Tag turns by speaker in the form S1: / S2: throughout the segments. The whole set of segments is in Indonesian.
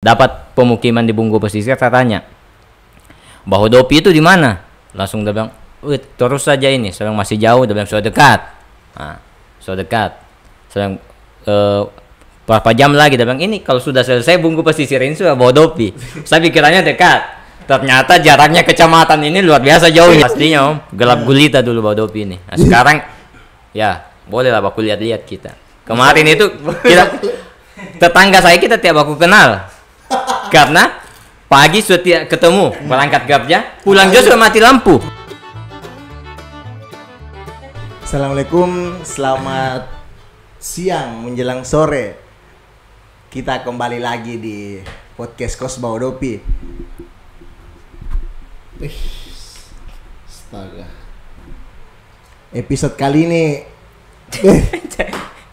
S1: Dapat pemukiman di Bungku Pesisir, saya tanya, Bahodopi itu di mana? Langsung dia bilang, terus saja ini. Saya bilang masih jauh, dia bilang sudah dekat. Nah, sudah dekat. Saya bilang, berapa jam lagi? Dia bilang, ini kalau sudah selesai Bungku Pesisir ini sudah Bahodopi. Saya pikirannya dekat. Ternyata jaraknya kecamatan ini luar biasa jauh. Pastinya Om, gelap gulita dulu Bahodopi ini. Nah, sekarang, ya boleh lah aku lihat-lihat kita. Kemarin itu kita tetangga saya kita tiap aku kenal. Karena pagi sudah ketemu, berangkat kerja, pulang juga sudah mati lampu.
S2: Assalamualaikum, selamat siang menjelang sore. Kita kembali lagi di podcast Kos Bahodopi. Astaga. Episode kali ini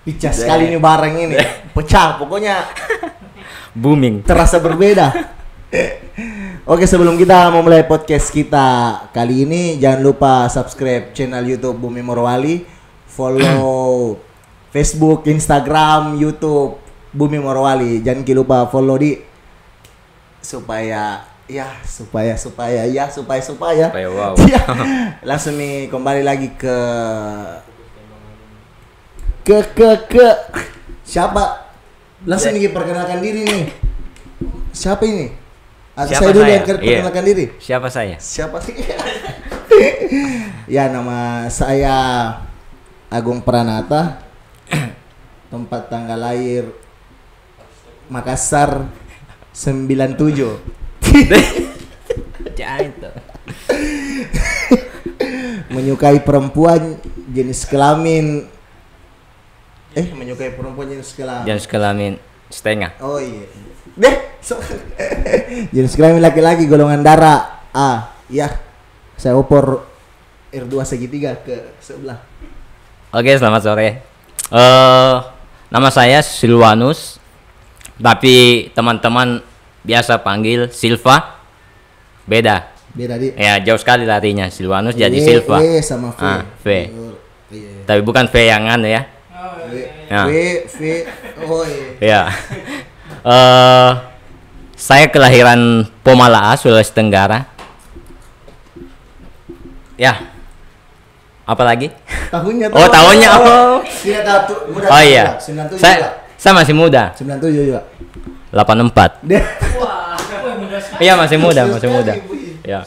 S2: pecah sekali ini bareng ini. Pecah pokoknya.
S1: Booming.
S2: Terasa berbeda. Oke, sebelum kita memulai podcast kita kali ini, jangan lupa subscribe channel YouTube Bumi Morowali, follow Facebook, Instagram, YouTube Bumi Morowali. Jangan lupa follow di supaya
S1: Wow.
S2: Ya, langsung nih kembali lagi ke siapa? Langsung nih perkenalkan diri nih. Siapa ini? Saya dulu yang perkenalkan diri.
S1: Siapa saya?
S2: Siapa sih? Ya, nama saya Agung Pranata. Tempat tanggal lahir Makassar 97. Menyukai perempuan jenis kelamin
S1: Jenis kelamin setengah.
S2: Oh iya. Jenis kelamin laki-laki golongan darah A. Ya. Saya opor R2 segitiga ke sebelah.
S1: Oke, selamat sore. Nama saya Silwanus. Tapi teman-teman biasa panggil Silva. Beda
S2: di.
S1: Ya, jauh sekali larinya. Silwanus jadi Silva.
S2: Sama V.
S1: V. Tapi bukan V yang anu ya.
S2: V. Oh
S1: Ya.
S2: iya.
S1: Saya kelahiran Pomalaa, Sulawesi Tenggara. Ya. Apa lagi?
S2: Tahunnya.
S1: Oh, tahunnya. Oh iya. Saya masih muda.
S2: 97 juga.
S1: 84.
S3: Wah,
S1: Iya, masih muda. Ya.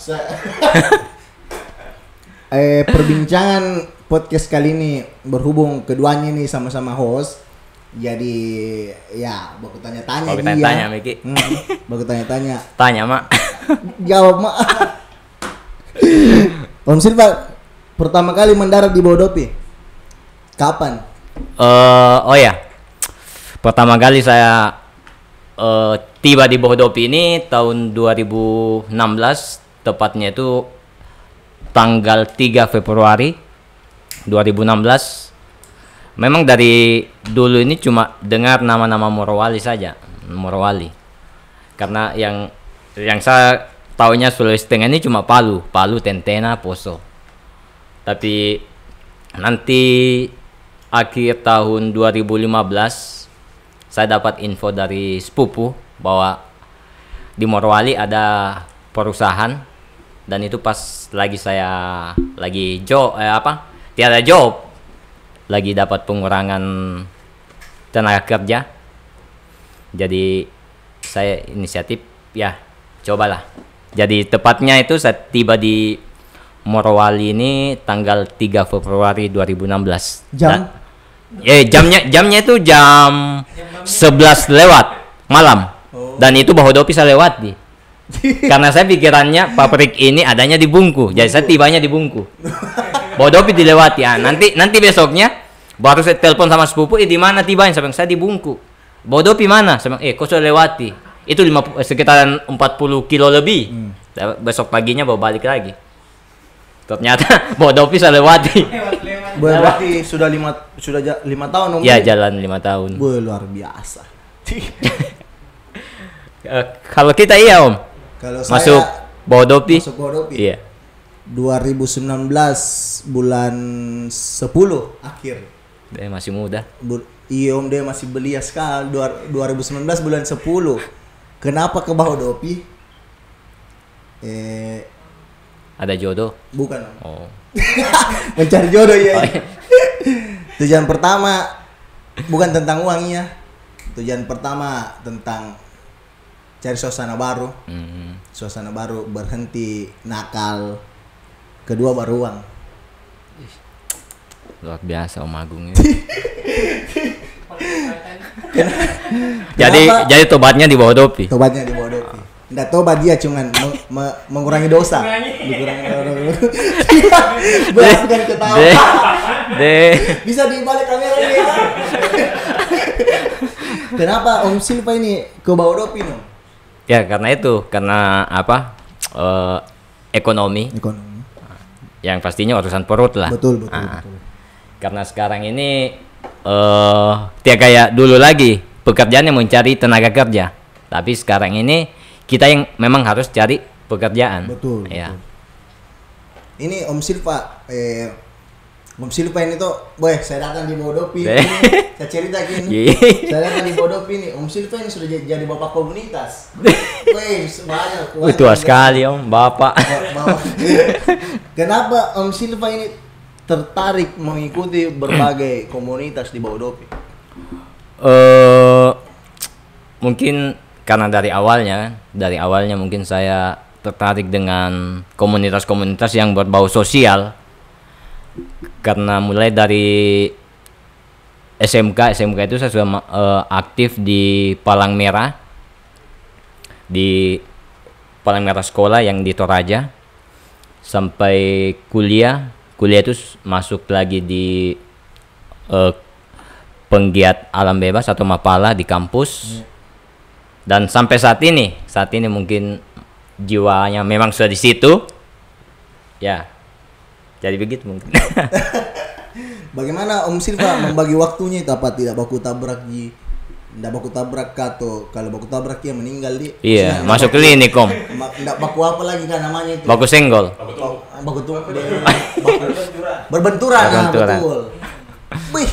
S2: Perbincangan podcast kali ini berhubung keduanya nih sama-sama host. Jadi ya, baku tanya-tanya dia.
S1: Tanya, Miki.
S2: Baku tanya-tanya.
S1: Tanya, Mak.
S2: Jawab, Mak. Om Silva pertama kali mendarat di Bahodopi kapan?
S1: Oh ya. Pertama kali saya tiba di Bahodopi ini tahun 2016, tepatnya itu tanggal 3 Februari 2016. Memang dari dulu ini cuma dengar nama-nama Morowali saja, Morowali. Karena yang saya taunya Sulawesi Tengah ini cuma Palu, Tentena, Poso. Tapi nanti akhir tahun 2015 saya dapat info dari sepupu bahwa di Morowali ada perusahaan, dan itu pas lagi saya tiada job, lagi dapat pengurangan tenaga kerja. Jadi saya inisiatif ya cobalah. Jadi tepatnya itu saya tiba di Morowali ini tanggal 3 Februari 2016. Jamnya itu jam 11 lewat malam. Dan itu Bahodopi saya lewati. Karena saya pikirannya pabrik ini adanya di Bungku. Jadi saya tibanya di Bungku. Bahodopi dilewati. Nanti besoknya baru saya telepon sama sepupu, di mana tibanya? Saya di Bungku. Bahodopi mana? Saya bilang, kok sudah lewati? Itu sekitar 40 kilo lebih. Besok paginya bawa balik lagi. Ternyata Bahodopi saya lewati.
S2: Berarti sudah 5 tahun Om.
S1: Ya, jalan 5 tahun.
S2: Luar biasa.
S1: Kalau kita iya Om.
S2: Kalau
S1: masuk
S2: saya
S1: Bahodopi. Iya.
S2: 2019 bulan 10 akhir.
S1: Dia masih muda.
S2: Iya Om, dia masih belia sekali. 2019 bulan 10. Kenapa ke Bahodopi?
S1: Ada jodoh?
S2: Bukan Om.
S1: Oh.
S2: Mencari jodoh ya.
S1: Oh, iya.
S2: Tujuan pertama bukan tentang uangnya. Tujuan pertama tentang cari suasana baru. Suasana baru, berhenti nakal. Kedua baru uang.
S1: Luar biasa Om Agung ini. Jadi tobatnya di Bahodopi.
S2: Tobatnya di Bahodopi. Nggak tobat dia cuman mengurangi dosa. Mengurangi dosa. Bukan ketawa. Bisa dibalik kamera ini. Kenapa Om Silva ini ke Bahodopi no?
S1: Ya karena itu, karena apa? Ekonomi. Yang pastinya urusan perut lah.
S2: Betul.
S1: Karena sekarang ini tidak kayak dulu lagi pekerjaannya mencari tenaga kerja, tapi sekarang ini kita yang memang harus cari pekerjaan.
S2: Betul.
S1: Ya.
S2: Ini Om Silva, Om Silva ini tuh, boy, saya datang di Bahodopi. Saya cerita gini, saya datang di Bahodopi nih, Om Silva ini sudah jadi bapak komunitas. Wih, banyak.
S1: Tua sekali Om, bapak.
S2: Kenapa Om Silva ini tertarik mengikuti berbagai komunitas di Bahodopi?
S1: Mungkin karena dari awalnya mungkin saya tertarik dengan komunitas-komunitas yang berbau sosial. Karena mulai dari SMK itu saya sudah aktif di Palang Merah sekolah yang di Toraja, sampai kuliah itu masuk lagi di penggiat alam bebas atau Mapala di kampus. Dan sampai saat ini mungkin jiwanya memang sudah di situ ya, jadi begitu mungkin.
S2: Bagaimana Om Silva membagi waktunya itu? Apa tidak baku tabrak atau kalau baku tabrak dia meninggal di
S1: masuk klinik Om.
S2: Tidak baku apa lagi kan namanya itu?
S1: Baku senggol.
S2: Berbenturan. Betul. Wih.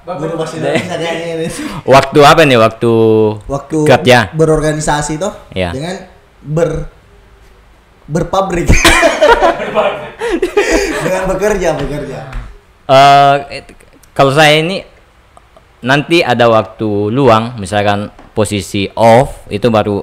S2: Guru bahasa Indonesia ini.
S1: Waktu apa nih? Waktu kerja.
S2: Berorganisasi toh?
S1: Ya.
S2: Dengan berpabrik. Dengan bekerja.
S1: Kalau saya ini nanti ada waktu luang, misalkan posisi off itu baru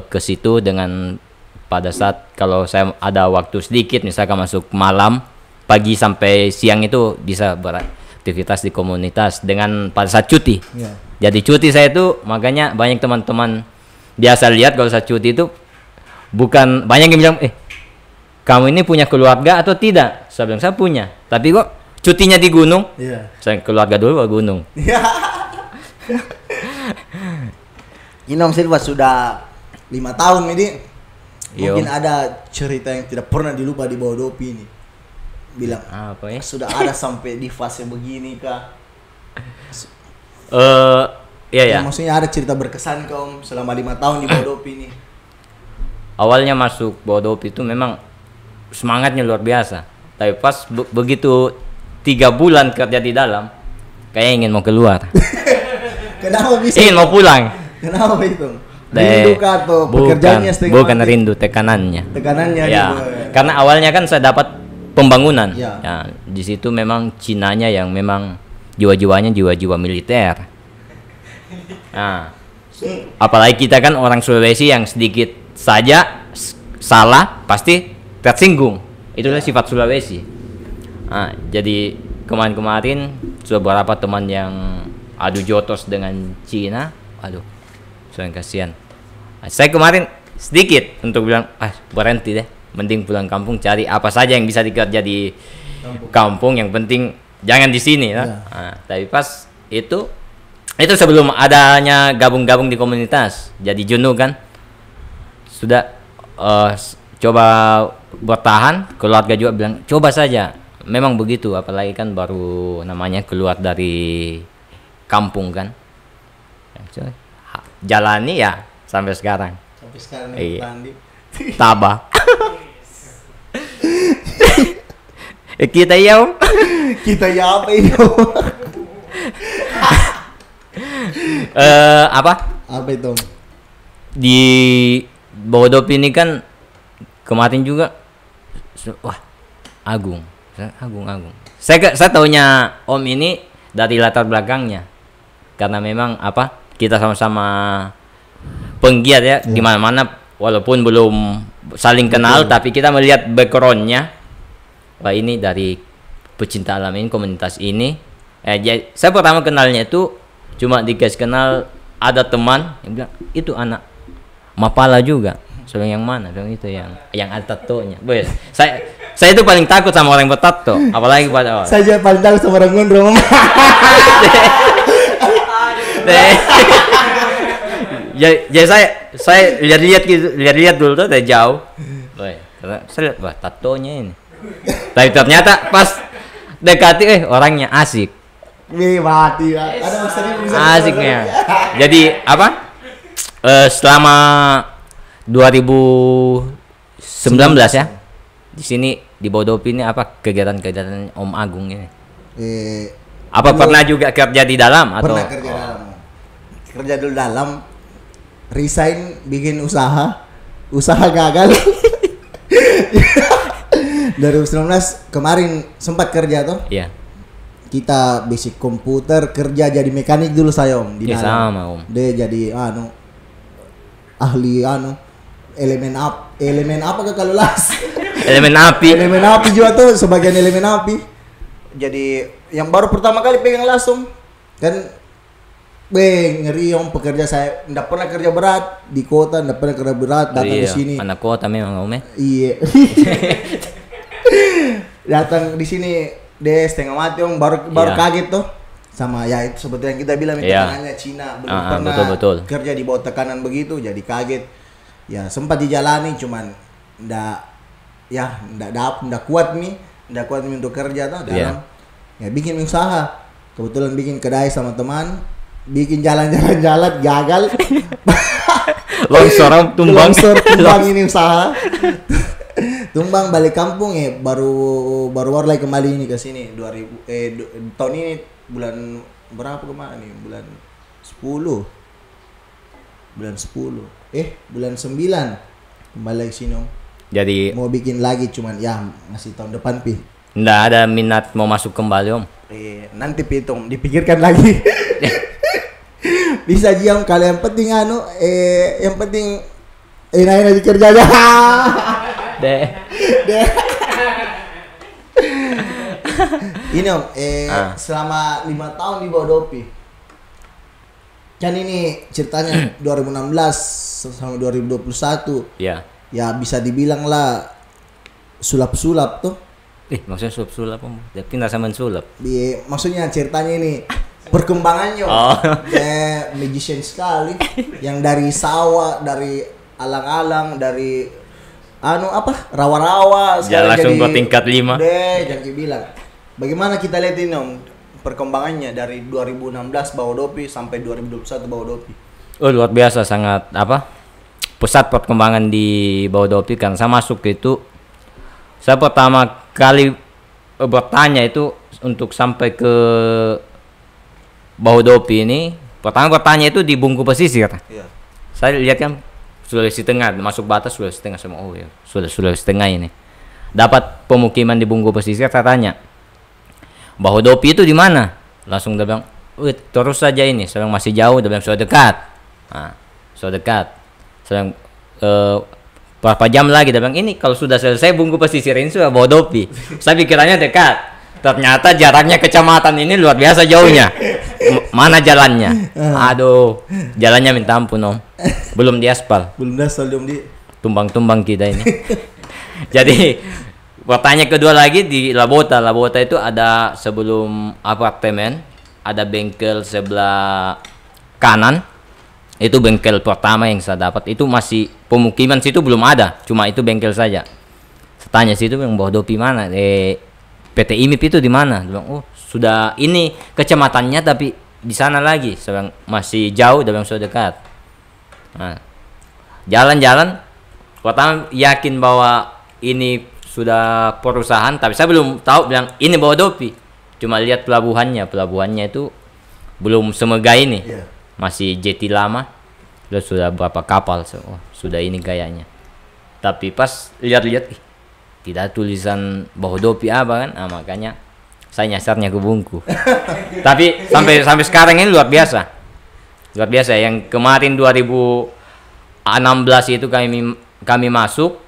S1: ke situ. Dengan pada saat kalau saya ada waktu sedikit, misalkan masuk malam, pagi sampai siang itu bisa beraktivitas di komunitas dengan pada saat cuti.
S2: Yeah.
S1: Jadi cuti saya itu, makanya banyak teman-teman biasa lihat kalau saya cuti itu bukan banyak yang bilang, kamu ini punya keluarga atau tidak? Saya bilang saya punya, tapi kok cutinya di gunung?
S2: Yeah.
S1: Saya keluarga dulu ke gunung.
S2: Ini Om Silva sudah 5 tahun ini. Mungkin
S1: Yo.
S2: ada cerita yang tidak pernah dilupa di Bahodopi ini. Bilang
S1: Apa ya?
S2: sudah ada sampai di fase begini kah?
S1: Iya.
S2: Maksudnya ada cerita berkesan kah Om selama 5 tahun di Bahodopi ini?
S1: Awalnya masuk Bahodopi itu memang semangatnya luar biasa. Tapi pas begitu 3 bulan kerja di dalam, kayak ingin mau keluar.
S2: Kenapa bisa?
S1: Ingin mau pulang.
S2: Kenapa itu? Rindu kah atau pekerjaannya setengah
S1: bukan
S2: mati?
S1: rindu, tekanannya.
S2: Tekanannya
S1: Ya,
S2: gitu.
S1: karena awalnya kan saya dapat pembangunan.
S2: Ya.
S1: Ya, di situ memang Cinanya yang memang jiwa-jiwanya jiwa-jiwa militer. Nah, apalagi kita kan orang Sulawesi yang sedikit saja salah pasti tersinggung. Itulah sifat Sulawesi. Nah, jadi kemarin sudah beberapa teman yang adu jotos dengan Cina. Aduh, saya kasihan. Nah, saya kemarin sedikit untuk bilang, berhenti deh. Mending pulang kampung cari apa saja yang bisa dikerja di kampung. Yang penting jangan di sini.
S2: Ya.
S1: Nah, tapi pas itu sebelum adanya gabung-gabung di komunitas, jadi jenuh kan. Sudah coba bertahan. Keluarga juga bilang coba saja. Memang begitu, apalagi kan baru namanya keluar dari kampung kan. Jalani ya sampai sekarang.
S2: Sampai sekarang
S1: Iya.
S2: Landi.
S1: Tabah. Kita ya Om.
S2: Kita ya apa itu?
S1: Apa?
S2: Apa itu? Om?
S1: di Bodopi ini kan kemarin juga, wah Agung. Saya taunya Om ini dari latar belakangnya, karena memang apa, kita sama-sama penggiat ya, di mana-mana walaupun belum saling kenal, tapi kita melihat backgroundnya, wah ini dari pecinta alam ini, komunitas ini. Saya pertama kenalnya itu cuma dikasih kenal, ada teman yang bilang itu anak Mapala juga. Soalnya yang mana? Soalnya itu yang ada tatonya. Boy, saya itu paling takut sama orang bertato, apalagi pada orang.
S2: Saya juga paling takut sama orang gondrong.
S1: Jadi saya lihat dulu tuh dari jauh. Boy, saya lihat wah tatonya ini. Tapi ternyata pas dekati orangnya asik.
S2: Mati ya. Ada maksudnya bisa
S1: asiknya. Jadi apa? Selama 2019 ya, di sini di Bodopi ini apa kegiatan-kegiatan Om Agung ini? Apa pernah juga kerja di dalam atau?
S2: Pernah kerja dalam. Kerja dulu dalam, resign, bikin usaha gagal. 2019 kemarin sempat kerja tuh.
S1: Iya.
S2: Kita basic komputer, kerja jadi mekanik dulu saya Om di dalam.
S1: Sama Om.
S2: Dia jadi ahli elemen apa ke kalau las?
S1: Elemen api.
S2: Elemen api juga tuh, sebagian elemen api. Jadi yang baru pertama kali pegang langsung kan, ngeri Om, pekerja saya ndak pernah kerja berat di kota, ndak pernah kerja berat, datang di sini.
S1: Anak kota memang Om.
S2: Iya. Datang di sini deh setengah mati Om, baru kaget tuh sama ya itu seperti yang kita bilang, tekanannya Cina belum pernah
S1: betul.
S2: kerja di bawah tekanan begitu, jadi kaget. Ya sempat dijalani, cuman ndak kuat nih untuk kerja tuh dalam. Ya bikin usaha, kebetulan bikin kedai sama teman, bikin jalan-jalan gagal.
S1: Longsor tumbang
S2: ini usaha. Tumbang balik kampung ya, baru lagi kembali ini ke sini 2000 tahun ini bulan berapa kemarin nih, bulan 9 kembali lagi sini Om.
S1: Jadi
S2: mau bikin lagi, cuman ya masih tahun depan pi.
S1: Nggak ada minat mau masuk kembali Om.
S2: Nanti pi Om, dipikirkan lagi. Bisa aja Om, kalau yang penting yang penting enak-enak dikerja aja.
S1: Deh.
S2: Ini Om, selama 5 tahun di Bodopi. Kan ini ceritanya 2016 sampai 2021.
S1: Iya.
S2: Ya bisa dibilang lah sulap-sulap tuh.
S1: Maksudnya sulap Om. Tapi nggak sama sulap.
S2: Maksudnya ceritanya ini perkembangannya. Magician sekali. Yang dari sawah, dari alang-alang, dari rawa-rawa
S1: sekarang langsung ke tingkat 5.
S2: Jangan bilang. Bagaimana kita lihat ini Om perkembangannya dari 2016 Bodopi sampai 2021 Bodopi?
S1: Luar biasa, sangat pusat perkembangan di Bodopi. Kan saya masuk itu, saya pertama kali bertanya itu untuk sampai ke Bodopi ini, pertama bertanya itu di Bungku Pesisir. Iya. Saya lihat kan Sulawesi Tengah, masuk batas Sulawesi Tengah semua. Oh ya, Sulawesi Tengah ini. Dapat pemukiman di Bungku Pesisir, saya tanya, Bodopi itu di mana? Langsung dia bilang, terus saja ini. Saya bilang masih jauh, dia bilang sudah dekat. Sudah dekat. Saya bilang, berapa jam lagi? Dia bilang, ini kalau sudah selesai Bungku Pesisir ini sudah Bodopi. Saya pikirannya dekat. Ternyata jaraknya kecamatan ini luar biasa jauhnya. Mana jalannya? Aduh, jalannya minta ampun Om. Belum diaspal.
S2: Belum di
S1: tumbang-tumbang kita ini. Jadi pertanyaan kedua lagi di Labota. Labota itu ada sebelum apartemen, ada bengkel sebelah kanan. Itu bengkel pertama yang saya dapat. Itu masih pemukiman situ belum ada, cuma itu bengkel saja. Saya tanya situ yang Bodopi mana? PT IMIP itu di mana? Dia bilang, sudah ini kecamatannya tapi di sana lagi. Saya bilang masih jauh, dia bilang sudah dekat. Jalan-jalan, pertama yakin bahwa ini sudah perusahaan, tapi saya belum tahu bilang ini Bodopi. Cuma lihat pelabuhannya itu belum semegah ini. Masih jeti lama. sudah berapa kapal, sudah ini gayanya. Tapi pas lihat-lihat, tidak tulisan Bohodopi apa kan, makanya saya nyasarnya ke Bungku. Tapi sampai sekarang ini luar biasa. Yang kemarin 2016 itu kami masuk,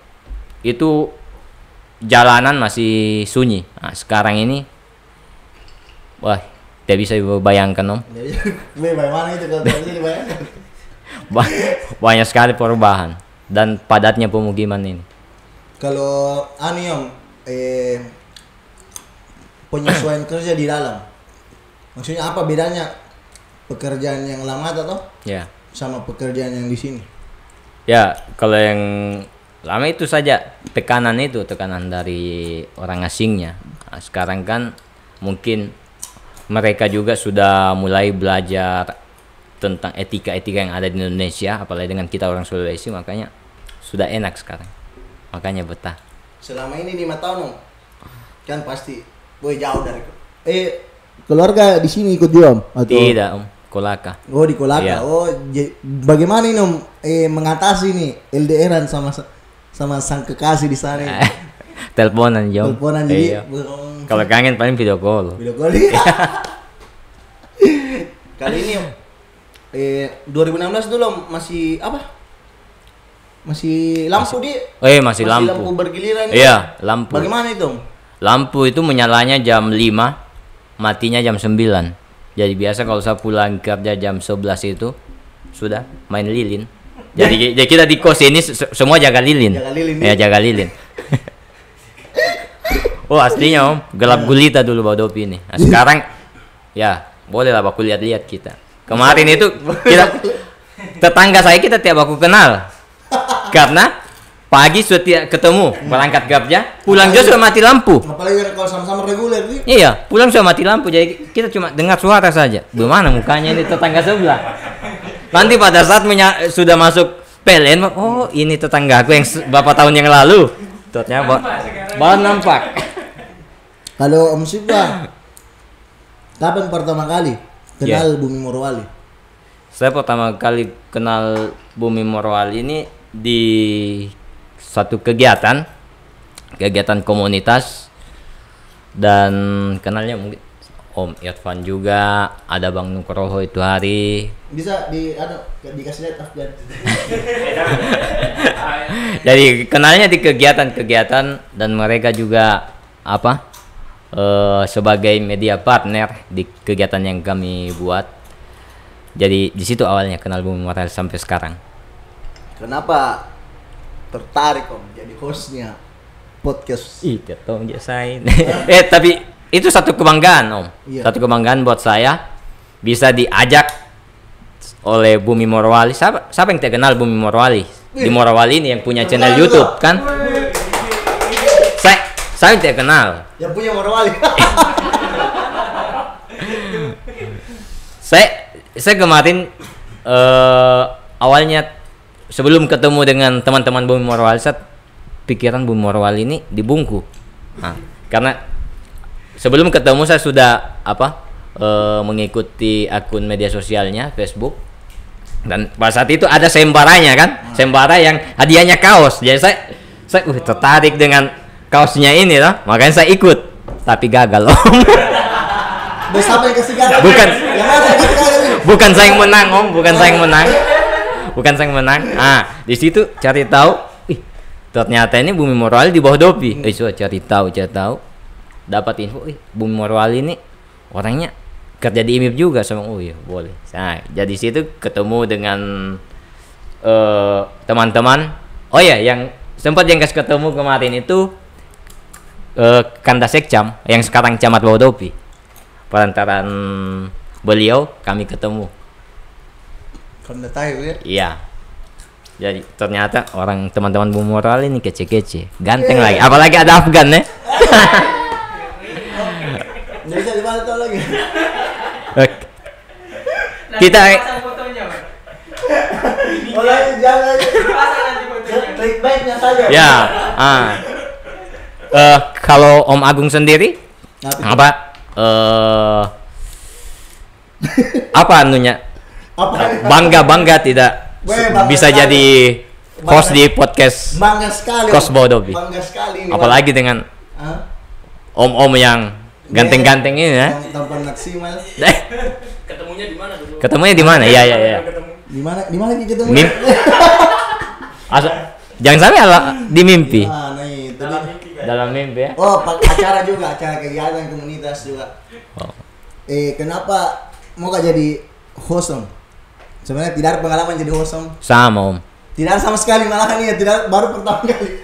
S1: itu jalanan masih sunyi. Nah, sekarang ini, wah, tidak bisa bayangkan, Om.
S2: Bagaimana itu kalau tidak bisa dibayangkan?
S1: Banyak sekali perubahan dan padatnya pemukiman ini.
S2: Kalau Om, penyesuaian kerja di dalam, maksudnya apa bedanya pekerjaan yang lama atau
S1: Ya.
S2: sama pekerjaan yang di sini?
S1: Ya, kalau yang lama itu saja tekanan dari orang asingnya. Nah, sekarang kan mungkin mereka juga sudah mulai belajar tentang etika-etika yang ada di Indonesia, apalagi dengan kita orang Sulawesi, makanya sudah enak sekarang. Makanya betah.
S2: Selama ini 5 tahun, Om, kan pasti jauh dari keluarga di sini ikut juga, Om? Atau?
S1: Tidak, Om. Kolaka.
S2: Oh, di Kolaka.
S1: Iya.
S2: Oh, bagaimana ini, Om, mengatasi nih LDRan sama sang kekasih di sana?
S1: Teleponan, Jom.
S2: Teleponan jadi.
S1: Iya. Kalau kangen paling video call.
S2: Video call. Kali ini, Om, 2016 dulu, Om, masih apa? Masih lampu
S1: masih lampu.
S2: Lampu bergiliran.
S1: Iya, lampu.
S2: Bagaimana itu, Om?
S1: Lampu itu menyalanya jam 5, matinya jam 9. Jadi biasa kalau saya pulang kerja jam 11 itu sudah main lilin. Jadi kita di kos ini semua jaga lilin. Ya, jaga lilin. Oh, aslinya, Om, gelap gulita dulu Bohodopi ini. Nah, sekarang ya boleh lah aku lihat-lihat kita. Kemarin itu kita tetangga saya kita tiap aku kenal. Karena pagi sudah ketemu berangkat kerja, pulang juga sudah mati lampu.
S2: Apalagi kalau sama-sama reguler nih.
S1: Iya, pulang sudah mati lampu, jadi kita cuma dengar suara saja. Bagaimana mukanya ini tetangga sebelah? Nanti pada saat sudah masuk PLN, oh ini tetanggaku yang beberapa tahun yang lalu. Ternyata baru nampak.
S2: Kalau Om Siva, kapan pertama kali kenal Bumi Morowali?
S1: Saya pertama kali kenal Bumi Morowali ini di satu kegiatan komunitas, dan kenalnya mungkin Om Irfan juga, ada Bang Nugroho itu hari.
S2: Bisa dikasih lihat Afgan.
S1: Jadi kenalnya di kegiatan dan mereka juga sebagai media partner di kegiatan yang kami buat. Jadi di situ awalnya kenal Bumi Morowali sampai sekarang. Kenapa
S2: tertarik, Om, jadi hostnya podcast?
S1: Tolong jasain. Tapi itu satu kebanggaan, Om. Iya. Satu kebanggaan buat saya bisa diajak oleh Bumi Morowali. Siapa yang tidak kenal Bumi Morowali? Di Morowali ini yang punya channel YouTube kan? Saya tidak kenal.
S2: Yang punya Morowali.
S1: Saya kemarin awalnya sebelum ketemu dengan teman-teman Bumi Morowali, pikiran Bumi Morowali ini di Bungku. Nah, karena sebelum ketemu saya sudah mengikuti akun media sosialnya Facebook, dan pada saat itu ada sembaranya kan, sembara yang hadiahnya kaos. Jadi saya tertarik dengan kaosnya ini loh, makanya saya ikut. Tapi gagal, Om. Bukan saya yang menang, Om, bukan saya yang menang. Di situ cari tahu, ternyata ini Bumi Morowali di Bohodopi. Cari tahu, dapat info, Bumi Morowali ini orangnya kerja di IMIP juga, sama. Oh iya, boleh. Nah, jadi situ ketemu dengan teman-teman. Oh ya, yang sempat kasih ketemu kemarin itu Kanda Sekcam yang sekarang Camat Bohodopi. Perantaran beliau kami ketemu.
S2: Kanda tahu ya?
S1: Iya. Jadi ternyata teman-teman Bumi Morowali ini kece-kece, ganteng lagi. Apalagi ada Afgan ya.
S2: Nggak bisa dibantah lagi.
S1: Kita
S2: jangan clickbaitnya saja.
S1: Ya. Kalau Om Agung sendiri apa anunya? Bangga tidak bisa
S2: sekali.
S1: jadi host di podcast
S2: Bangga sekali.
S1: Kos Bodopi.
S2: Bangga sekali ini.
S1: Apalagi dengan
S2: Hah?
S1: om-om yang ganteng-ganteng ini ya.
S2: Tampan maksimal.
S3: Ketemunya di mana dulu?
S1: Ketemunya di mana? Iya.
S2: Di mana kita ketemu?
S1: Jangan sampai di mimpi.
S2: Nah, itu
S3: Dalam
S2: dia.
S3: mimpi kan?
S1: Dalam mimpi ya.
S2: Oh, acara juga, acara kegiatan komunitas juga.
S1: Oh.
S2: Kenapa mau gak jadi host om? Sebenarnya tidak ada pengalaman jadi host om.
S1: Sama om.
S2: Tidak ada sama sekali malahan ya, tidak baru pertama kali.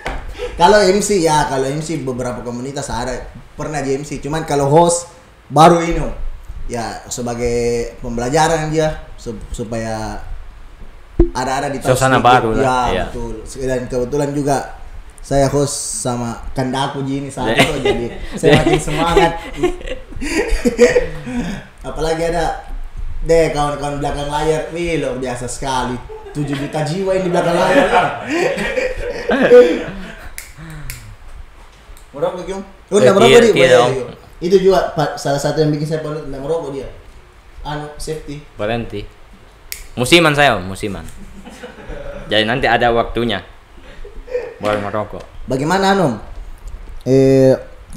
S2: Kalau MC ya, kalau MC beberapa komunitas ada pernah jadi MC. Cuman kalau host baru ini om. Ya sebagai pembelajaran dia supaya ada di
S1: Suasana baru lah.
S2: Ya
S1: Iya.
S2: betul. Dan kebetulan juga saya host sama kandaku Jini satu jadi saya makin semangat. Apalagi ada deh kawan-kawan belakang layar, wih luar biasa sekali. 7 juta jiwa yang di belakang layar. Merokok Om? Udah merokok dia.
S1: Iya, Om.
S2: Itu juga salah satu yang bikin saya perlu merokok dia. Safety.
S1: Berhenti. Musiman saya om, musiman. Jadi nanti ada waktunya. Baru merokok.
S2: Bagaimana Om?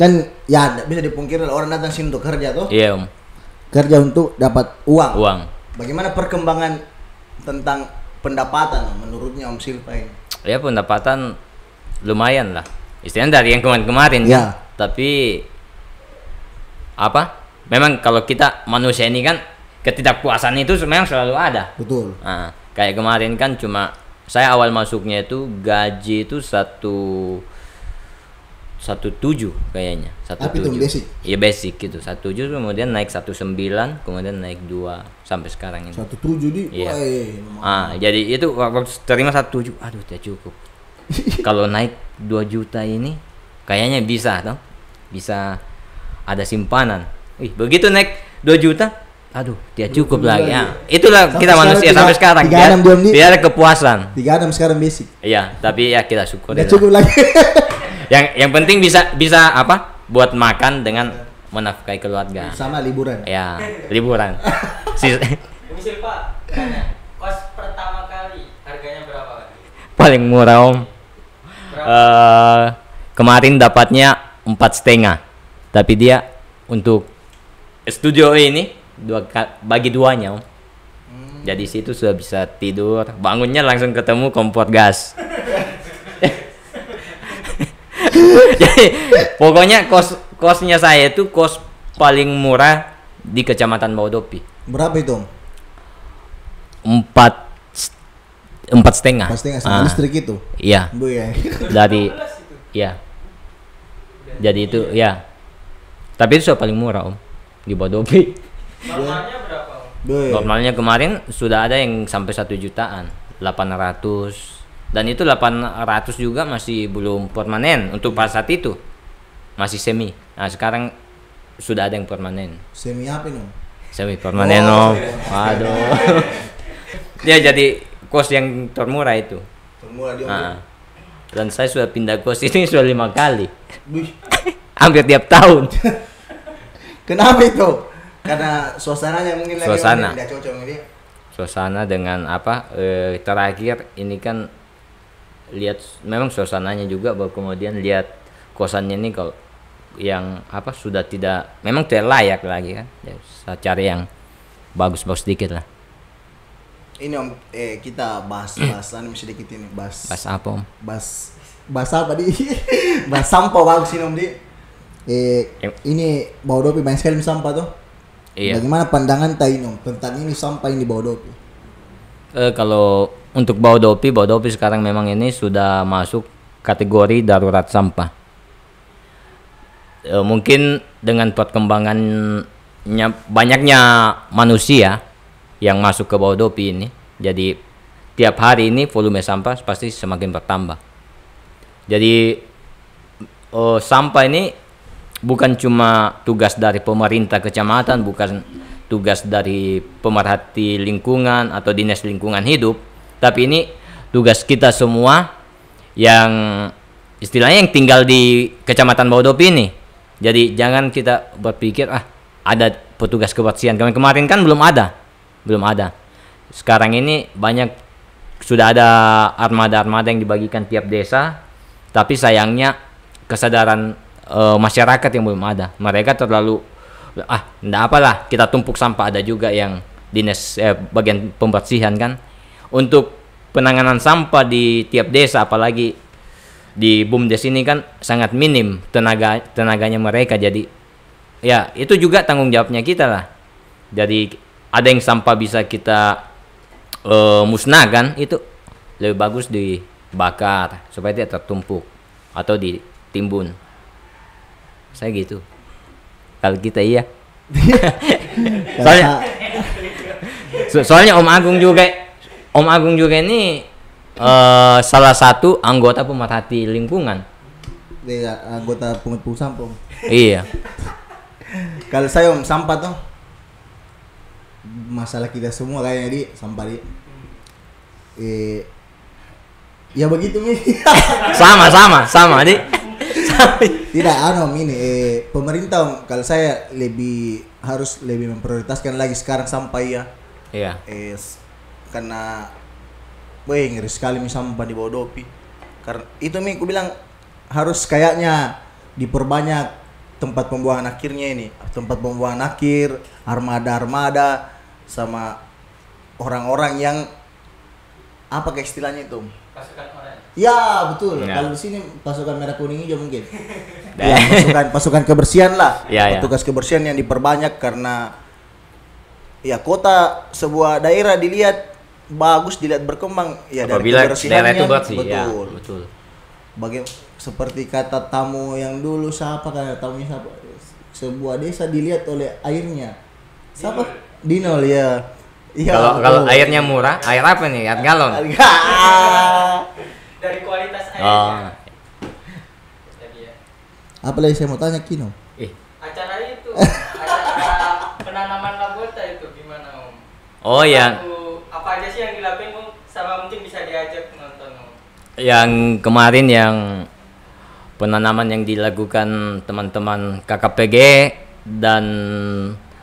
S2: Kan ya nggak bisa dipungkiri orang datang sini untuk kerja tuh.
S1: Iya om.
S2: Kerja untuk dapat uang.
S1: Uang.
S2: Bagaimana perkembangan tentang pendapatan Om, menurutnya Om Silva ini?
S1: Ya pendapatan lumayan lah. Istilahnya dari yang kemarin-kemarin
S2: Ya.
S1: kan. Tapi apa? Memang kalau kita manusia ini kan ketidakpuasan itu memang selalu ada.
S2: Betul.
S1: Nah, kayak kemarin kan cuma saya awal masuknya itu gaji itu 1,7 kayaknya.
S2: Tapi itu basic.
S1: Iya basic gitu. 1,7 kemudian naik 1,9 kemudian naik 2 sampai sekarang ini.
S2: 1,7 di.
S1: Iya.
S2: Wah,
S1: Jadi itu waktu terima 1,7 aduh tidak cukup. Kalau naik 2 juta ini kayaknya bisa toh. Bisa ada simpanan. Wih, begitu naik 2 juta aduh tidak cukup lagi. Ya, itulah
S2: Sampai
S1: kita
S2: sekarang
S1: manusia sampai sekarang.
S2: 3,6 belum di-
S1: Tidak ada kepuasan.
S2: 3,6 sekarang basic.
S1: Iya, tapi ya kita syukur.
S2: Udah cukup lagi.
S1: Yang penting bisa apa? Buat makan dengan menafkahi keluarga.
S2: Sama liburan.
S1: Ya, liburan.
S3: Ini Silva, tanya, kos pertama kali harganya berapa?
S1: Paling murah om.
S3: Berapa?
S1: Kemarin dapatnya 4,5. Tapi dia untuk studio ini bagi duanya om. Jadi situ sudah bisa tidur, bangunnya langsung ketemu kompor gas. Jadi pokoknya kosnya saya itu kos paling murah di Kecamatan Baudopi.
S2: Berapa itu Om?
S1: 4,5.
S2: Pasti nggak sama listrik itu.
S1: Iya,
S2: Bu ya.
S1: dari ya. Jadi itu ya. Tapi itu sudah paling murah om di Baudopi.
S3: Normalnya berapa?
S2: Bu ya.
S1: Normalnya kemarin sudah ada yang sampai 1 jutaan, 800. Dan itu 800 juga masih belum permanen untuk pas saat itu. Masih semi. Nah, sekarang sudah ada yang permanen.
S2: Semi apa ini Om?
S1: Semi permanen om. Waduh. Dia jadi kos yang termurah itu.
S2: Termurah dia Om.
S1: Nah, dan saya sudah pindah kos ini sudah 5 kali.
S2: Wih.
S1: Hampir tiap tahun.
S2: Kenapa itu? Karena suasananya mungkin lagi
S1: Suasana.
S2: tidak cocok sama dia.
S1: Suasana dengan apa? Terakhir ini kan lihat memang suasananya juga, baru kemudian lihat kosannya ini kalau yang apa sudah tidak memang tidak layak lagi kan. Ya, saya cari yang bagus-bagus sedikit lah.
S2: Ini Om, kita bahas anu sedikit ini, bahas
S1: Pas apa om?
S2: bahas apa di? Bahas sampah bagus ini Om di. Ini Baudopi banyak sekali sampah tuh.
S1: Iya.
S2: Bagaimana pandangan Taino tentang ini sampah ini Baudopi?
S1: Kalau untuk Baudopi sekarang memang ini sudah masuk kategori darurat sampah. Mungkin dengan perkembangannya banyaknya manusia yang masuk ke Baudopi ini, jadi tiap hari ini volume sampah pasti semakin bertambah. Jadi sampah ini bukan cuma tugas dari pemerintah kecamatan, bukan tugas dari pemerhati lingkungan atau dinas lingkungan hidup, tapi ini tugas kita semua yang istilahnya yang tinggal di Kecamatan Baudopi ini. Jadi jangan kita berpikir ada petugas kebersihan. Kemarin kan belum ada. Sekarang ini banyak sudah ada armada-armada yang dibagikan tiap desa, tapi sayangnya kesadaran masyarakat yang belum ada. Mereka terlalu enggak apalah, kita tumpuk sampah. Ada juga yang dinas bagian pembersihan kan. Untuk penanganan sampah di tiap desa, apalagi di BUMDes ini kan sangat minim tenaganya mereka. Jadi ya itu juga tanggung jawabnya kita lah. Jadi ada yang sampah bisa kita musnahkan, itu lebih bagus dibakar supaya tidak tertumpuk atau ditimbun. Saya gitu. Kalau kita iya. soalnya Om Agung juga ini salah satu anggota pemerhati lingkungan.
S2: Dia anggota pungut sampah.
S1: Iya.
S2: Kalau saya Om, sampah tuh masalah kita semua kayaknya di sampah di. Ya begitu nih. sama di. Tidak Om, ini pemerintah Om, kalau saya harus lebih memprioritaskan lagi sekarang sampah ya.
S1: Iya.
S2: Karena ngeri sekali sampah di Bodopi. Karena itu aku bilang harus kayaknya diperbanyak tempat pembuangan akhirnya ini. Tempat pembuangan akhir, armada sama orang-orang yang apa ke istilahnya itu?
S3: Pasukan oranye.
S2: Ya, betul.
S1: Ya.
S2: Kalau di sini pasukan merah kuning hijau mungkin. Ya, pasukan kebersihan lah.
S1: Ya.
S2: Petugas kebersihan yang diperbanyak karena ya kota sebuah daerah dilihat bagus, dilihat berkembang ya dari
S1: apabila daerah itu
S2: kebersihannya.
S1: bersih.
S2: Betul.
S1: Ya, betul.
S2: Seperti kata tamu yang dulu siapa, tamunya siapa? Sebuah desa dilihat oleh airnya. Siapa? Dinol ya.
S1: Ya, kalau airnya murah, air apa nih? Air galon.
S3: Dari kualitas airnya. Jadi ya.
S2: Apalagi saya mau tanya Kino.
S3: Acara acara penanaman labota itu gimana Om?
S1: Oh ya.
S3: Apa aja sih yang dilakuin Om? Sama mungkin bisa diajak nonton Om.
S1: Yang kemarin yang penanaman yang dilakukan teman-teman KKPG dan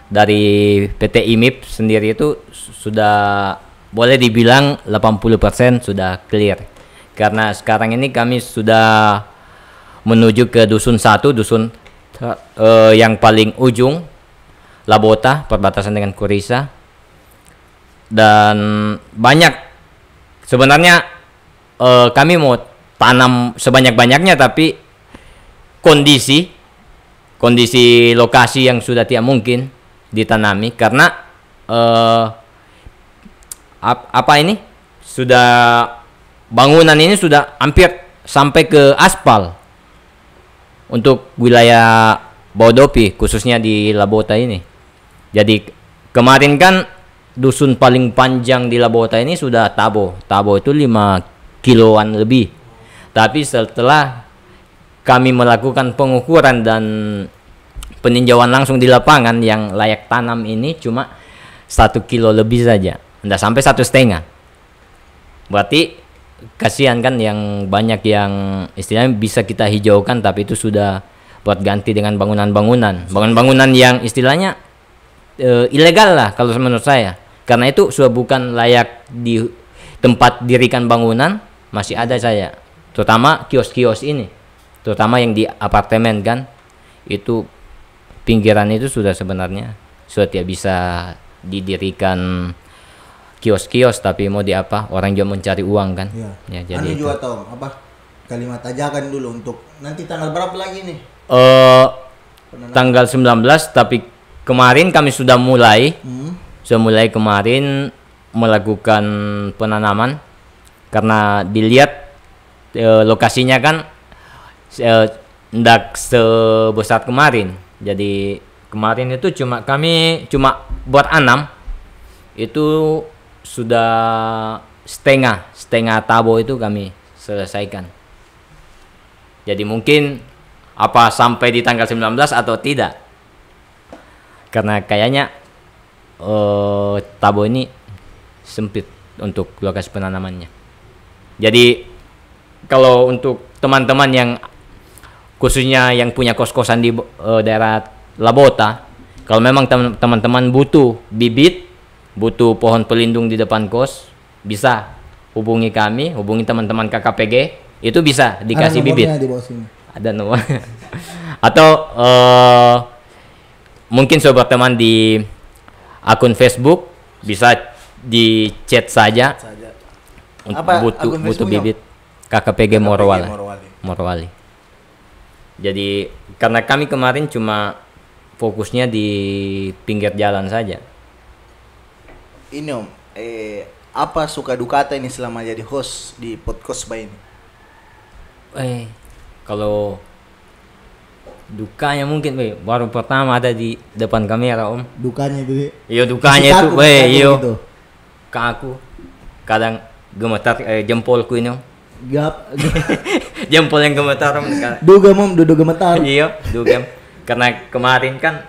S1: dari PT IMIP sendiri itu sudah boleh dibilang 80% sudah clear. Karena sekarang ini kami sudah menuju ke dusun 1, dusun yang paling ujung Labota, perbatasan dengan Kurisa. Dan banyak sebenarnya kami mau tanam sebanyak-banyaknya, tapi kondisi lokasi yang sudah tidak mungkin ditanami karena sudah bangunan ini sudah hampir sampai ke aspal untuk wilayah Bodopi, khususnya di Labota ini. Jadi kemarin kan dusun paling panjang di Labota ini sudah Tabo itu 5 kiloan lebih. Tapi setelah kami melakukan pengukuran dan peninjauan langsung di lapangan, yang layak tanam ini cuma 1 kilo lebih saja, tidak sampai 1,5. Berarti kasihan kan yang banyak yang istilahnya bisa kita hijaukan, tapi itu sudah buat ganti dengan bangunan yang istilahnya ilegal lah kalau menurut saya, karena itu sudah bukan layak di tempat dirikan bangunan. Masih ada saya, terutama kios-kios ini, terutama yang di apartemen kan, itu pinggiran itu sudah sebenarnya sudah tidak bisa didirikan kios-kios, tapi mau di apa, orang juga mencari uang kan. Ya jadi itu.
S2: Juga tahu apa kalimat ajakan dulu untuk nanti tanggal berapa lagi nih?
S1: Tanggal 19, tapi kemarin kami sudah mulai kemarin melakukan penanaman karena dilihat lokasinya kan tidak sebesar kemarin. Jadi kemarin itu kami cuma buat anam itu sudah setengah Tabo itu kami selesaikan. Jadi mungkin apa sampai di tanggal 19 atau tidak, karena kayaknya Tabo ini sempit untuk lokasi penanamannya. Jadi kalau untuk teman-teman yang khususnya yang punya kos-kosan di daerah Labota, kalau memang teman-teman butuh bibit, butuh pohon pelindung di depan kos, bisa hubungi kami, hubungi teman-teman KKPG, itu bisa dikasih
S2: Ada
S1: bibit.
S2: nomornya di bawah sini.
S1: Ada nomor. Atau mungkin sobat teman di akun Facebook bisa di chat saja.
S2: Apa
S1: butuh
S2: akun
S1: butuh
S2: Facebooknya?
S1: bibit KKPG Morowali.
S2: Morowali.
S1: Morowali. Jadi karena kami kemarin cuma fokusnya di pinggir jalan saja.
S2: Ini Om, apa suka dukata ini selama jadi host di podcast Bay ini?
S1: Kalau dukanya mungkin baru pertama ada di depan kamera Om.
S2: Dukanya itu.
S1: Iya dukanya itu, iyo. Ke aku kadang gemetar jempolku ini Om.
S2: Gap.
S1: Jempol yang gemetar Om.
S2: Duga Mom, duduk gemetar.
S1: Iya, dugem. Karena kemarin kan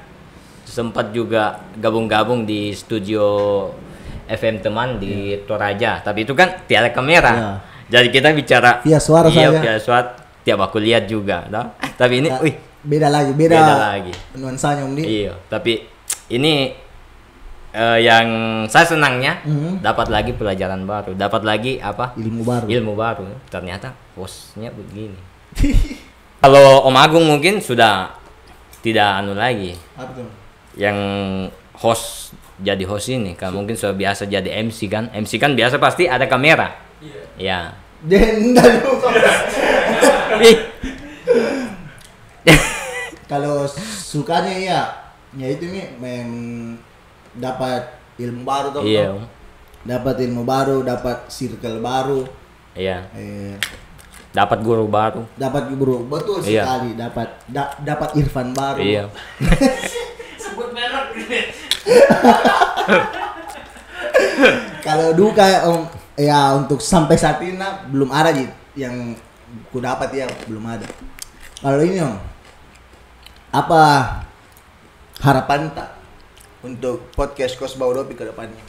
S1: sempat juga gabung-gabung di studio FM teman di Toraja, tapi itu kan tiada kamera.
S2: Ya.
S1: Jadi kita bicara
S2: Via suara
S1: iya,
S2: saja.
S1: via suara. Tiap aku lihat juga, toh. Tapi ini, wih,
S2: Beda lagi,
S1: beda lagi.
S2: nuansanya Om di.
S1: Iya, tapi ini yang saya senangnya dapat lagi pelajaran baru, dapat lagi apa?
S2: Ilmu baru.
S1: Ilmu baru. Ternyata hostnya begini. Kalau Om Agung mungkin sudah tidak anu lagi.
S2: Apa tuh?
S1: Yang host jadi host ini kan mungkin sudah biasa jadi MC kan. MC kan biasa pasti ada kamera. Iya.
S2: Denda juga. Kalau sukanya ya itu nih dapat ilmu baru tuh.
S1: Iya.
S2: Dapat ilmu baru, dapat circle baru.
S1: Iya. Dapat guru baru.
S2: Dapat guru, betul
S1: Iya.
S2: sekali. Dapat Irfan baru.
S1: Iya.
S3: Sebut merek.
S2: Kalau duka Om, ya untuk sampai saat ini belum ada yang ku dapat ya, belum ada. Kalau ini Om, apa harapan tak untuk podcast Kos Baudopi ke depannya?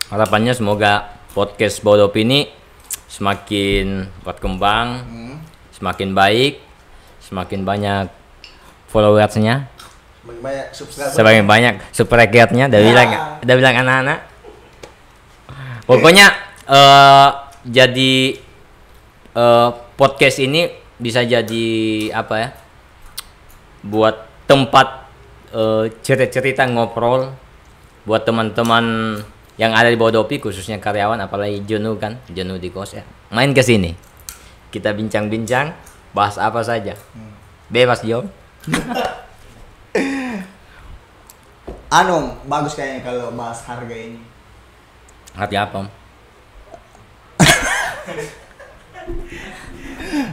S1: Harapannya semoga podcast Baudop ini semakin berkembang, semakin baik, semakin banyak followersnya,
S2: Semakin banyak subscriber.
S1: semakin banyak subscribernya. Udah bilang anak-anak. Pokoknya jadi podcast ini bisa jadi apa ya? Buat tempat cerita-cerita ngobrol buat teman-teman yang ada di Baudopi, khususnya karyawan, apalagi jenuh di kos ya. Main ke sini. Kita bincang-bincang, bahas apa saja. Bebas jawab.
S2: Anu, bagus kayaknya kalau bahas harga ini.
S1: Harga apa? Om?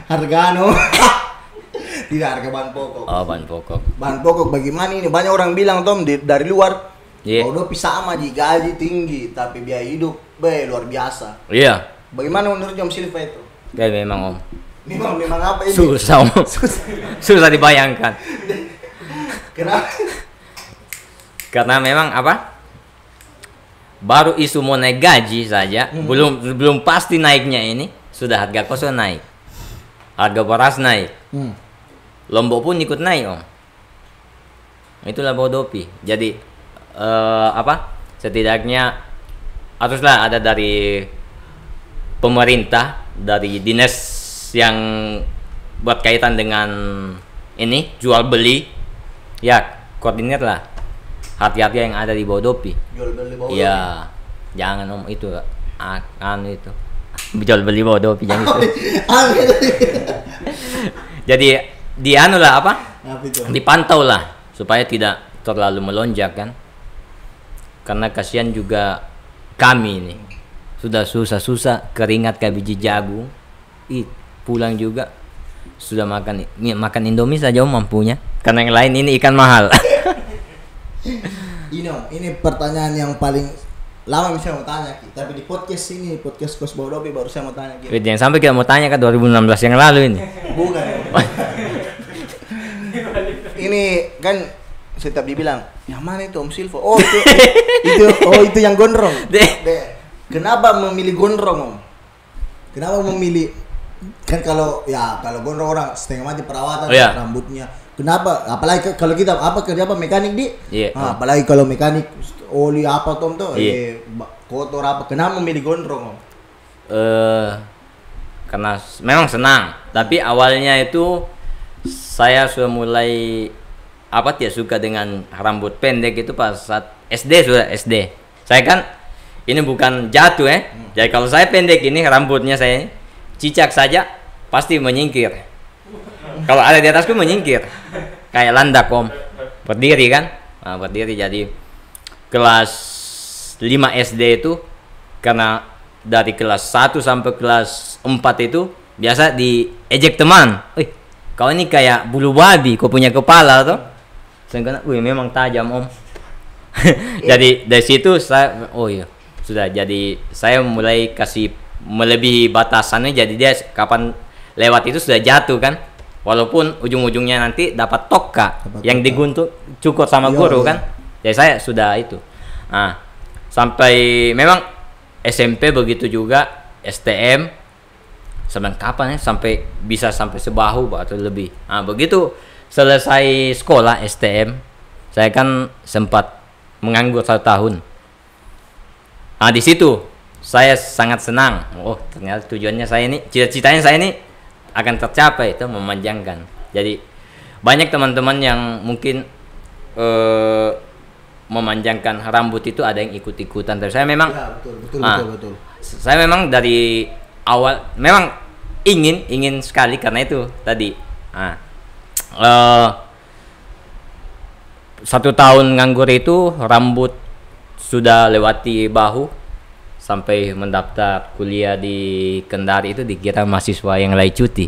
S2: Harga anu. Tidak, harga bahan pokok.
S1: Oh, bahan pokok.
S2: Bahan pokok bagaimana ini? Banyak orang bilang Tom dari luar.
S1: Iya.
S2: Baudopi sama gaji tinggi tapi biaya hidup luar biasa.
S1: Iya.
S2: Bagaimana menurut Om Silva itu?
S1: Kayak memang Om.
S2: Memang apa ini?
S1: Susah Om. Susah dibayangkan.
S2: Kenapa?
S1: Karena memang apa? Baru isu mau naik gaji saja, belum pasti naiknya ini, sudah harga kos naik. Harga beras naik. Lombok pun ikut naik Om. Itulah Baudopi. Jadi apa? Setidaknya haruslah ada dari pemerintah, dari dinas yang berkaitan dengan ini jual beli, ya koordinir lah hati-hati yang ada di Baudopi.
S2: Jual beli Baudopi.
S1: Iya, jangan Om itu anu itu jual beli Baudopi jangan itu. Jadi di anu lah apa? Dipantau lah supaya tidak terlalu melonjak kan. Karena kasihan juga kami ini. Sudah susah-susah keringat kayak biji jagung. Pulang juga sudah makan Indomie saja Om mampunya. Karena yang lain ini ikan mahal.
S2: Ini pertanyaan yang paling lama saya mau tanya Ki. Tapi di podcast ini, podcast Kos Baudopi baru saya mau tanya Ki.
S1: Jangan sampai kita mau tanya kan 2016 yang lalu ini.
S2: Bukan. Ini kan setiap dibilang, yang mana itu Om Silvo? Oh itu yang gondrong. Kenapa memilih gondrong Om? Kenapa memilih? Kan kalau gondrong orang setengah mati perawatan,
S1: Oh, iya.
S2: rambutnya Kenapa? Apalagi kalau kita kerja mekanik di?
S1: Iya.
S2: Nah, apalagi kalau mekanik oli apa tom tuh,
S1: Iya.
S2: kotor apa? Kenapa memilih gondrong om?
S1: Karena memang senang, tapi awalnya itu saya sudah mulai tidak suka dengan rambut pendek itu pas saat SD. Saya kan ini bukan jatuh Jadi kalau saya pendek ini rambutnya saya cicak saja pasti menyingkir. Kalau ada di atasku menyingkir. Kayak landak om. Berdiri kan? Nah, berdiri jadi kelas 5 SD itu karena dari kelas 1 sampai kelas 4 itu biasa diejek teman. Wih, kau ini kayak bulu babi, kau punya kepala tuh. Saya kata, wih memang tajam om. Jadi dari situ saya, sudah. Jadi saya mulai kasih melebihi batasannya. Jadi dia kapan lewat itu sudah jatuh kan. Walaupun ujung-ujungnya nanti dapat toka yang digunting cukur sama guru kan. Jadi saya sudah itu. Nah, sampai memang SMP begitu juga, STM sampai kapan sampai bisa sampai sebahu atau lebih. Nah, begitu selesai sekolah STM, saya kan sempat menganggur 1 tahun. Nah, di situ saya sangat senang. Oh, ternyata tujuannya saya ini, cita-citanya saya ini akan tercapai, itu memanjangkan. Jadi banyak teman-teman yang mungkin memanjangkan rambut itu ada yang ikut-ikutan, tapi saya memang betul. Saya memang dari awal memang ingin sekali karena itu tadi. 1 tahun nganggur itu rambut sudah lewati bahu sampai mendaftar kuliah di Kendari itu dikira mahasiswa yang lagi cuti.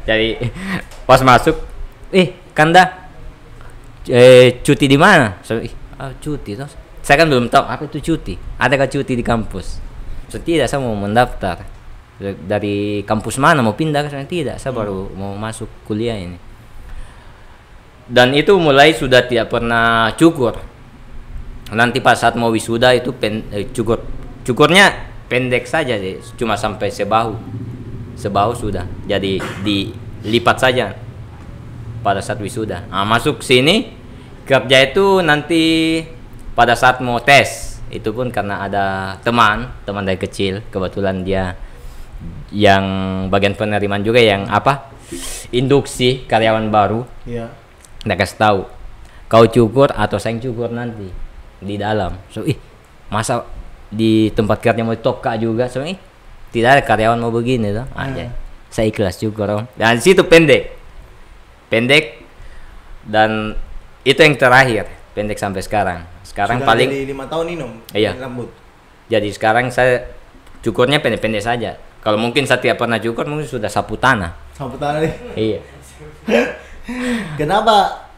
S1: Jadi pas masuk, Kanda cuti di mana? Cuti toh. Saya kan belum tahu apa itu cuti. Adakah cuti di kampus? Tidak, saya mau mendaftar. Dari kampus mana mau pindah? Saya tidak, saya baru mau masuk kuliah ini. Dan itu mulai sudah tidak pernah cukur. Nanti pas saat mau wisuda itu cukurnya pendek saja sih, cuma sampai sebahu sudah. Jadi dilipat saja pada saat wisuda. Nah, masuk sini kerja itu nanti pada saat mau tes. Itu pun karena ada teman dari kecil, kebetulan dia yang bagian penerimaan juga yang induksi karyawan baru. Iya. Dia kasih tahu, kau cukur atau saya cukur nanti di dalam. So, masa di tempat kerja mau toka juga, so tidak ada karyawan mau begini tuh. Saya ikhlas cukur om. Dan situ pendek dan itu yang terakhir pendek sampai sekarang. Sekarang
S2: sudah
S1: paling
S2: dari 5 tahun ini om.
S1: Iya.
S2: Rambut.
S1: Jadi sekarang saya cukurnya pendek-pendek saja. Kalau mungkin saya tidak pernah cukur mungkin sudah sapu tanah.
S2: Sapu tanah nih.
S1: Iya.
S2: Kenapa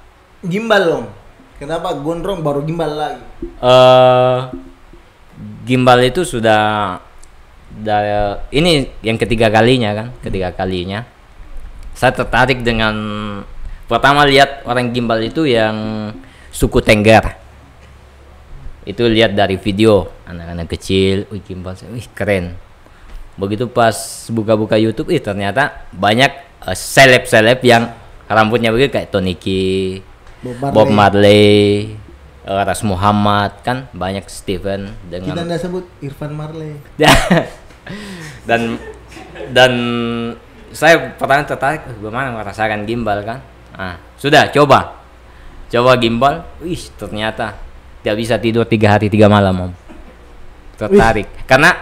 S2: gimbal om? Kenapa gondrong baru gimbal lagi?
S1: Gimbal itu sudah ini yang ketiga kalinya. Saya tertarik dengan pertama lihat orang gimbal itu yang suku Tengger. Itu lihat dari video anak-anak kecil, gimbal, keren. Begitu pas buka-buka YouTube, ternyata banyak seleb yang rambutnya begitu kayak Tony K, Bob Marley, Ras Muhammad kan banyak, Steven dengan
S2: kita nggak sebut Irfan Marley.
S1: dan saya pertama tertarik bagaimana merasakan gimbal kan. Sudah coba gimbal, ternyata tidak bisa tidur 3 hari 3 malam om. Tertarik karena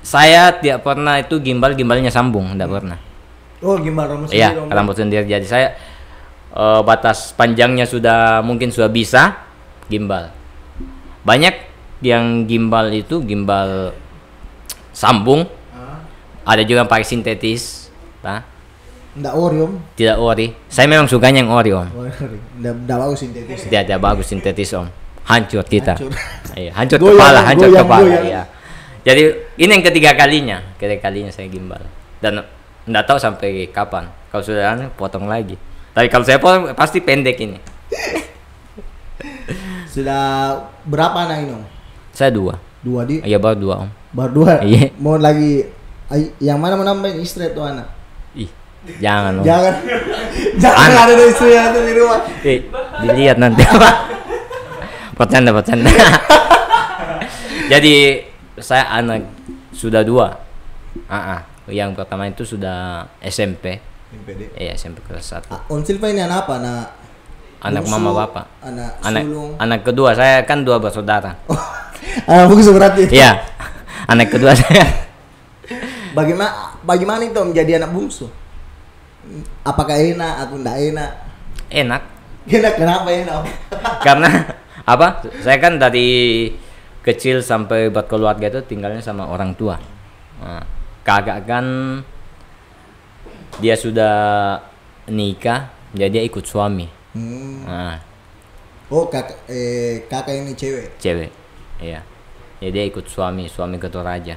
S1: saya tidak pernah itu gimbalnya sambung, tidak pernah.
S2: Oh, gimbal rambut sendiri.
S1: Iya, rambut sendiri. Jadi saya batas panjangnya mungkin sudah bisa gimbal. Banyak yang gimbal itu gimbal sambung. Ada juga pakai sintetis.
S2: Nggak ori om.
S1: Tidak ori. Saya memang sukanya yang ori om.
S2: Nggak bagus sintetis.
S1: Tidak bagus sintetis om. Hancur kita.
S2: Hancur.
S1: Iya, hancur
S2: Goyang,
S1: kepala.
S2: goyang.
S1: Iya. Jadi ini yang ketiga kalinya saya gimbal. Dan nggak tahu sampai kapan. Kalau sudah potong lagi. Tapi kalau saya potong pasti pendek ini.
S2: Sudah berapa anak ini om?
S1: Saya 2.
S2: 2 di?
S1: Iya baru 2 om.
S2: Baru 2?
S1: Iya.
S2: Mau lagi yang mana mau nambahin istri atau anak?
S1: Jangan. Om.
S2: Jangan. Jangan ada istri itu di rumah.
S1: Dilihat nanti. Bercanda. Jadi saya anak sudah 2. Yang pertama itu sudah SMP. Iya, SMP kelas 1.
S2: Om Silva ini anak apa?
S1: Anak
S2: bungsu,
S1: mama bapak.
S2: Anak sulung.
S1: Anak kedua, saya kan 2 bersaudara.
S2: Anak bungsu berarti.
S1: Iya. Anak kedua saya.
S2: Bagaimana itu menjadi anak bungsu? Apakah enak atau enggak enak?
S1: Enak.
S2: Enak kenapa enak?
S1: Karena apa? Saya kan dari kecil sampai berkeluarga itu tinggalnya sama orang tua. Nah, kakak kan dia sudah nikah, jadi dia ikut suami. Nah,
S2: oh kakak ini cewek.
S1: Cewek, iya. Jadi dia ikut suami ke Toraja.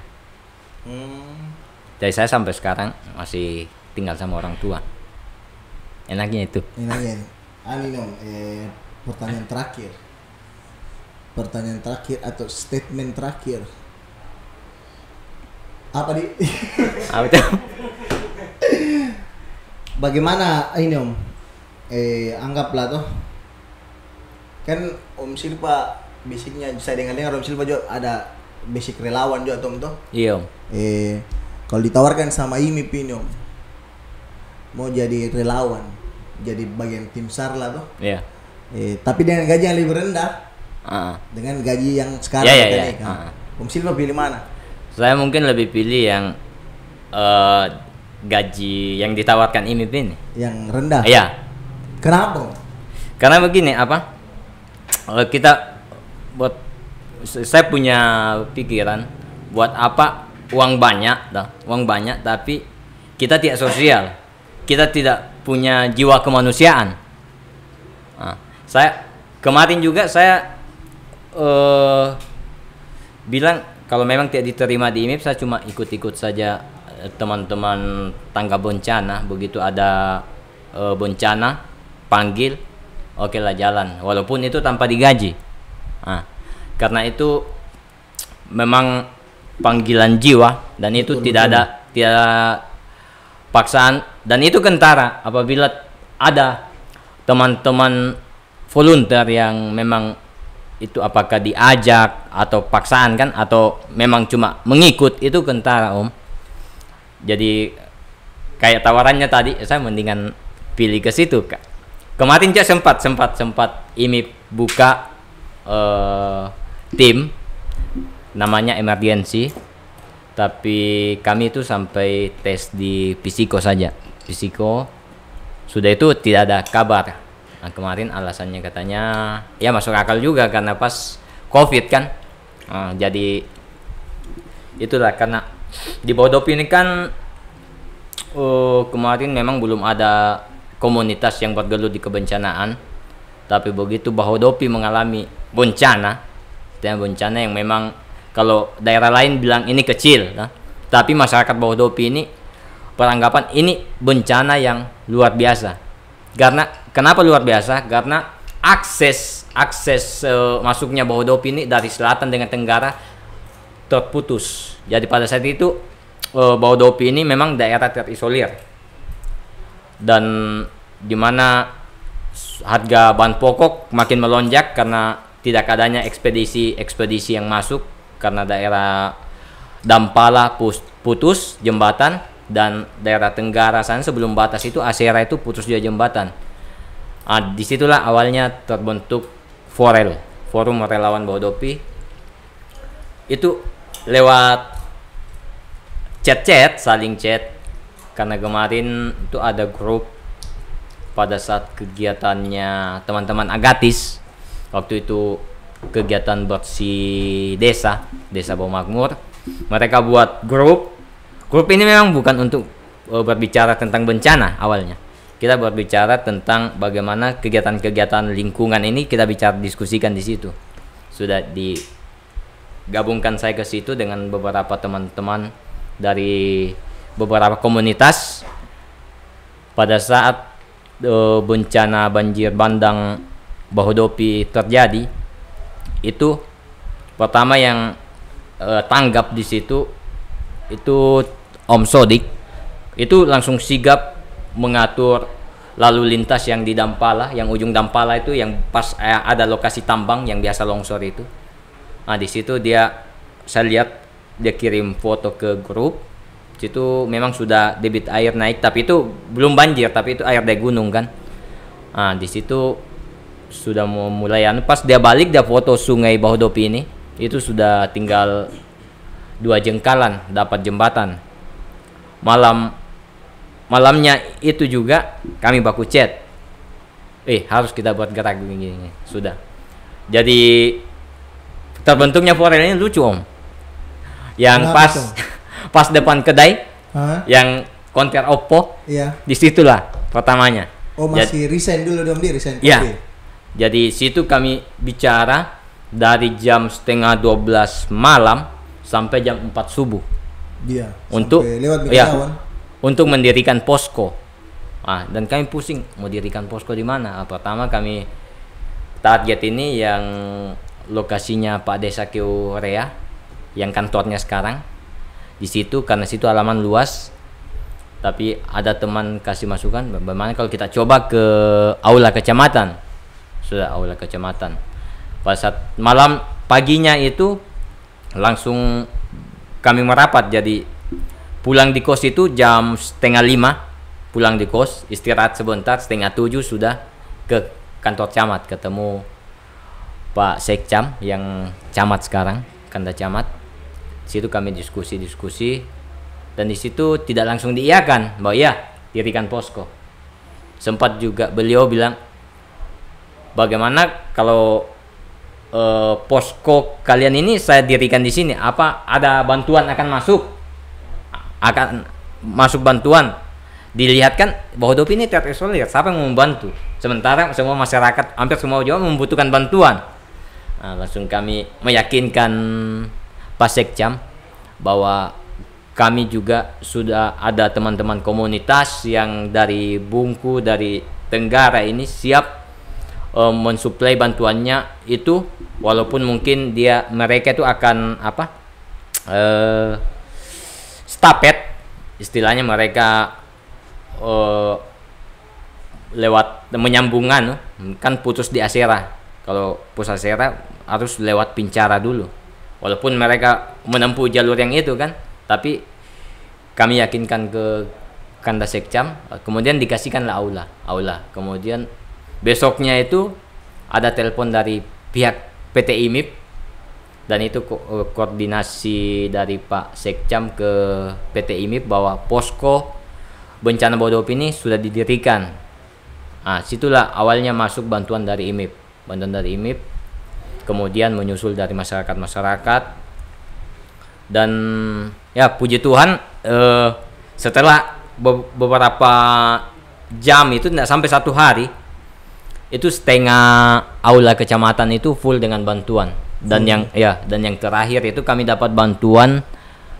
S1: Dari saya sampai sekarang masih tinggal sama orang tua. Enaknya itu.
S2: Enaknya. Pertanyaan terakhir atau statement terakhir. Apa di?
S1: Apa itu?
S2: Bagaimana ini Om? Anggaplah tuh. Kan Om Silva basicnya saya dengar Om Silva juga ada basic relawan juga tuh.
S1: Iya Om.
S2: Kalau ditawarkan sama IMIP ini Om, mau jadi relawan, jadi bagian tim SAR lah tuh.
S1: Iya.
S2: Tapi dengan gaji yang lebih rendah. Dengan gaji yang sekarang kan. Om Silva pilih mana?
S1: Saya mungkin lebih pilih yang gaji yang ditawarkan IMIP ini.
S2: Yang rendah?
S1: Iya.
S2: Kenapa?
S1: Karena begini, kita saya punya pikiran buat apa uang banyak tapi kita tidak sosial, kita tidak punya jiwa kemanusiaan. Saya kemarin juga saya bilang kalau memang tidak diterima di IMIP, saya cuma ikut-ikut saja teman-teman tangga bencana. Begitu ada bencana panggil, oke lah jalan, walaupun itu tanpa digaji. Karena itu memang panggilan jiwa dan itu tidak ada paksaan, dan itu kentara. Apabila ada teman-teman volunteer yang memang itu apakah diajak atau paksaan kan, atau memang cuma mengikut, itu kentara Om. Jadi kayak tawarannya tadi, saya mendingan pilih ke situ Kak. Kemarin juga sempat IMIP buka tim namanya emergency, tapi kami itu sampai tes di Psiko saja. Psiko sudah itu tidak ada kabar. Nah, kemarin alasannya katanya ya masuk akal juga karena pas COVID kan. Jadi itulah, karena di Bodopi ini kan kemarin memang belum ada komunitas yang bergelut di kebencanaan, tapi begitu Bodopi mengalami bencana yang memang kalau daerah lain bilang ini kecil, tapi masyarakat Bodopi ini beranggapan ini bencana yang luar biasa. Karena kenapa luar biasa? Karena akses masuknya Bodopi ini dari selatan dengan tenggara terputus. Jadi pada saat itu Bodopi ini memang daerah terisolir, dan di mana harga bahan pokok makin melonjak karena tidak adanya ekspedisi yang masuk, karena daerah Dampala putus jembatan, dan daerah tenggara sana sebelum batas itu Asera itu putus juga jembatan. Disitulah awalnya terbentuk Forum Relawan Bodopi. Itu lewat saling chat, karena kemarin itu ada grup pada saat kegiatannya teman-teman Agatis, waktu itu kegiatan bersih desa Bawah Makmur, mereka buat grup ini memang bukan untuk berbicara tentang bencana. Awalnya kita berbicara tentang bagaimana kegiatan-kegiatan lingkungan ini kita diskusikan di situ. Sudah digabungkan saya ke situ dengan beberapa teman-teman dari beberapa komunitas. Pada saat bencana banjir bandang Bodopi terjadi, itu pertama yang tanggap di situ itu Om Sodik, itu langsung sigap mengatur lalu lintas yang di Dampala, yang ujung Dampala itu yang pas ada lokasi tambang yang biasa longsor itu. Nah di situ saya lihat dia kirim foto ke grup. Situ memang sudah debit air naik, tapi itu belum banjir, tapi itu air dari gunung kan. Nah di situ sudah mau mulai pas dia balik dia foto sungai Bahodopi ini, itu sudah tinggal 2 jengkalan dapat jembatan. Malamnya itu juga kami baku chat, harus kita buat gerak begini. Sudah jadi terbentuknya Forel ini lucu om, yang pas depan kedai yang konter Oppo, disitulah pertamanya.
S2: Oh masih resign dulu dong, dia resign kopi.
S1: Ya, jadi situ kami bicara dari jam 11:30 malam sampai jam 4 subuh.
S2: Iya.
S1: Untuk
S2: lewat
S1: untuk mendirikan posko. Dan kami pusing mau dirikan posko di mana. Pertama kami target ini yang lokasinya Pak Desa Keurea, yang kantornya sekarang di situ, karena situ halaman luas. Tapi ada teman kasih masukan bagaimana kalau kita coba ke aula kecamatan. Sudah aula kecamatan. Pada saat malam paginya itu langsung kami merapat, jadi pulang di kos itu jam 4:30, pulang di kos, istirahat sebentar, 6:30 sudah ke kantor camat, ketemu Pak Sekcam yang camat sekarang, Kanda Camat. Situ kami diskusi, dan di situ tidak langsung diiyakan bahwa ya dirikan posko. Sempat juga beliau bilang, bagaimana kalau posko kalian ini saya dirikan di sini, apa ada bantuan akan masuk bantuan? Dilihatkan Bahodopi ini terisolir, siapa yang membantu? Sementara semua masyarakat, hampir semua Jawa membutuhkan bantuan. Langsung kami meyakinkan Pak Sekcam bahwa kami juga sudah ada teman-teman komunitas yang dari Bungku, dari Tenggara ini siap mensuplai bantuannya itu, walaupun mungkin mereka itu akan stafet, istilahnya mereka lewat menyambungan kan, putus di Asera. Kalau pusat Asera harus lewat Pincara dulu, walaupun mereka menempuh jalur yang itu kan, tapi kami yakinkan ke Kanda Sekcam, kemudian dikasihkanlah aula. Kemudian besoknya itu ada telepon dari pihak PT IMIP, dan itu koordinasi dari Pak Sekcam ke PT IMIP bahwa posko bencana Bahodopi ini sudah didirikan. Situlah awalnya masuk bantuan dari IMIP, kemudian menyusul dari masyarakat, dan ya puji Tuhan setelah beberapa jam, itu tidak sampai 1 hari, itu setengah aula kecamatan itu full dengan bantuan. Dan yang terakhir itu kami dapat bantuan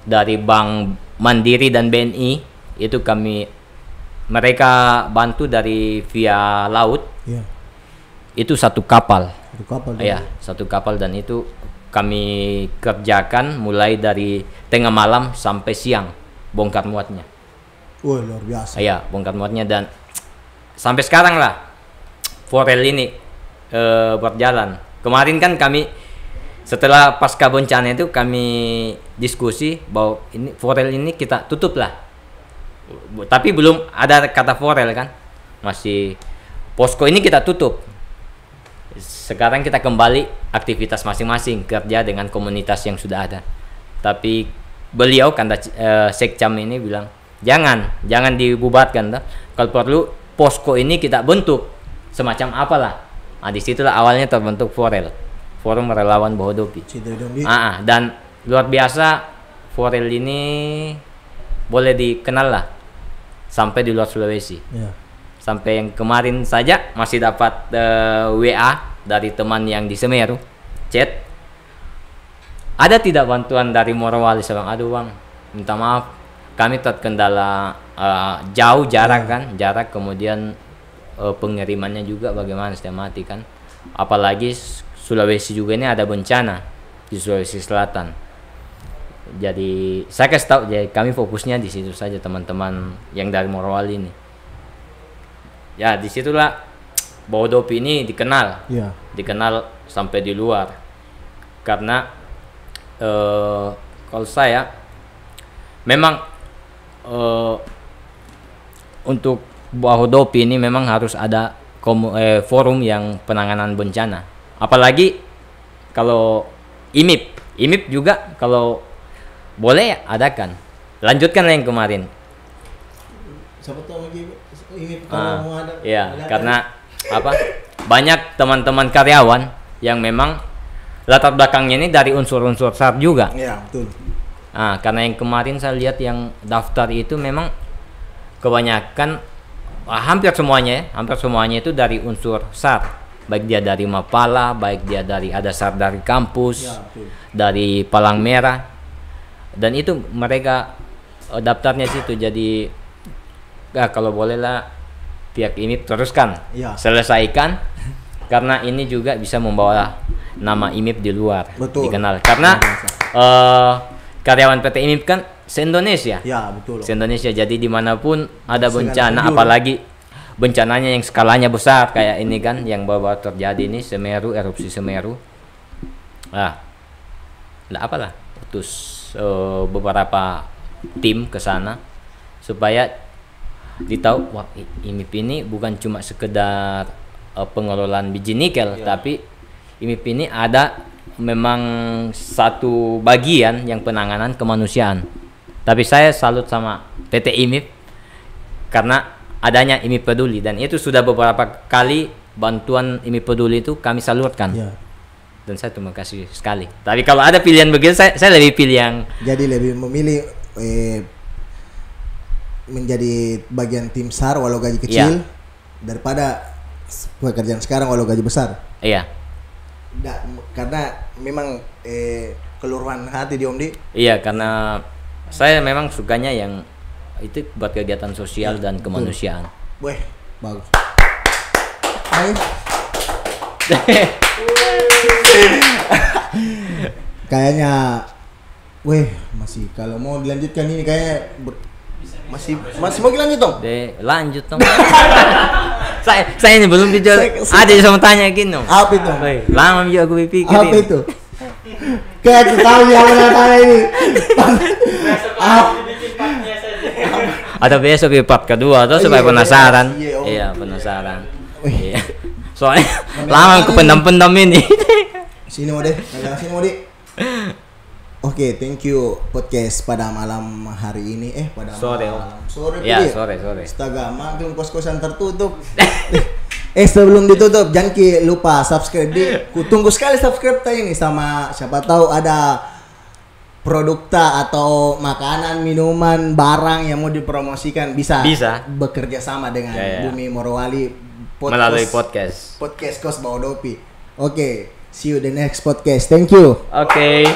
S1: dari Bank Mandiri dan BNI, itu mereka bantu dari via laut. Itu 1 kapal. Satu kapal, dan itu kami kerjakan mulai dari tengah malam sampai siang bongkar muatnya.
S2: Luar biasa.
S1: Bongkar muatnya, dan sampai sekarang lah Forel ini berjalan. Kemarin kan kami setelah pasca bencana itu kami diskusi bahwa ini Forel ini kita tutup lah. Tapi belum ada kata Forel kan, masih posko ini kita tutup. Sekarang kita kembali aktivitas masing-masing, kerja dengan komunitas yang sudah ada. Tapi beliau Kanda Sekcam ini bilang jangan dibubarkan, kalau perlu posko ini kita bentuk semacam apalah. Disitulah awalnya terbentuk Forel, Forum Relawan Bahodopi. Dan luar biasa, Forel ini boleh dikenal lah sampai di luar Sulawesi. Sampai yang kemarin saja masih dapat WA dari teman yang di Semeru, chat, ada tidak bantuan dari Morowali? Saya bilang, aduh bang, minta maaf, kami terkendala jauh jarak, kemudian pengirimannya juga bagaimana, sudah mati kan. Apalagi Sulawesi juga ini ada bencana di Sulawesi Selatan. Jadi saya kasih tahu, jadi kami fokusnya di situ saja teman-teman yang dari Morowali ini. Ya disitulah Bahodopi ini dikenal,
S2: Iya.
S1: dikenal sampai di luar. Karena kalau saya memang untuk Bahodopi ini memang harus ada forum yang penanganan bencana. Apalagi kalau IMIP juga kalau boleh ya adakan. Lanjutkan yang kemarin.
S2: Siapa tahu lagi ini kalau mau ada.
S1: Ya, karena banyak teman-teman karyawan yang memang latar belakangnya ini dari unsur-unsur SAR juga.
S2: Iya, betul.
S1: Karena yang kemarin saya lihat yang daftar itu memang kebanyakan hampir semuanya itu dari unsur SAR. Baik dia dari Mapala, baik dia dari ada SAR dari kampus,
S2: Ya, betul.
S1: dari Palang Merah. Dan itu mereka daftarnya situ. Jadi kalau bolehlah pihak ini teruskan,
S2: Ya.
S1: selesaikan karena ini juga bisa membawa nama IMIP di luar,
S2: Betul.
S1: dikenal. Karena karyawan PT IMIP kan se-Indonesia.
S2: Ya, betul.
S1: Se-Indonesia, jadi dimanapun ada
S2: Segala
S1: bencana,
S2: penjuru.
S1: apalagi bencananya yang skalanya besar kayak ini kan, yang baru terjadi ini Semeru, erupsi Semeru. Apalah, utus beberapa tim ke sana supaya ditahu, wah IMIP ini bukan cuma sekedar pengelolaan biji nikel, tapi IMIP ini ada memang satu bagian yang penanganan kemanusiaan. Tapi saya salut sama PT IMIP karena adanya IMIP Peduli, dan itu sudah beberapa kali bantuan IMIP Peduli itu kami salurkan.
S2: Ya.
S1: Dan saya terima kasih sekali. Tapi kalau ada pilihan begitu, saya lebih pilih yang
S2: Jadi lebih memilih menjadi bagian tim SAR walau gaji kecil daripada pekerjaan sekarang walau gaji besar.
S1: iya.
S2: Karena memang keluruhan hati di Om Di.
S1: Iya, karena saya memang sukanya yang itu buat kegiatan sosial dan kemanusiaan.
S2: Weh, bagus. Ayo. Kayaknya masih kalau mau dilanjutkan ini kayaknya masih mau dilanjut dong.
S1: Lanjut dong. saya ini belum dijawab. Ada yang sama tanya gini dong.
S2: Apa itu?
S1: Lama juga gue pikir.
S2: Apa itu? Kayak aku tahu yang tanya ini.
S3: Besok harus dibikin partnya saja.
S1: Atau besok di part kedua atau supaya
S2: Iya,
S1: penasaran.
S2: iya, Om.
S1: Iya, penasaran.
S2: Wih.
S1: Iya. Soalnya lama aku pendam-pendam ini.
S2: Sini mau deh, sini mau deh. Oke, thank you podcast pada malam hari ini. Pada
S1: Sore, Om.
S2: malam sore.
S1: Iya,
S2: Pidi.
S1: sore.
S2: Astaga, maklum kos-kosan tertutup. Sebelum ditutup jangan lupa subscribe di. Ku tunggu sekali subscribe ini sama siapa tahu ada produk atau makanan, minuman, barang yang mau dipromosikan bisa bekerja sama dengan Bumi Morowali
S1: melalui podcast
S2: Kos Bahodopi. Oke, see you the next podcast. Thank you.
S1: Oke.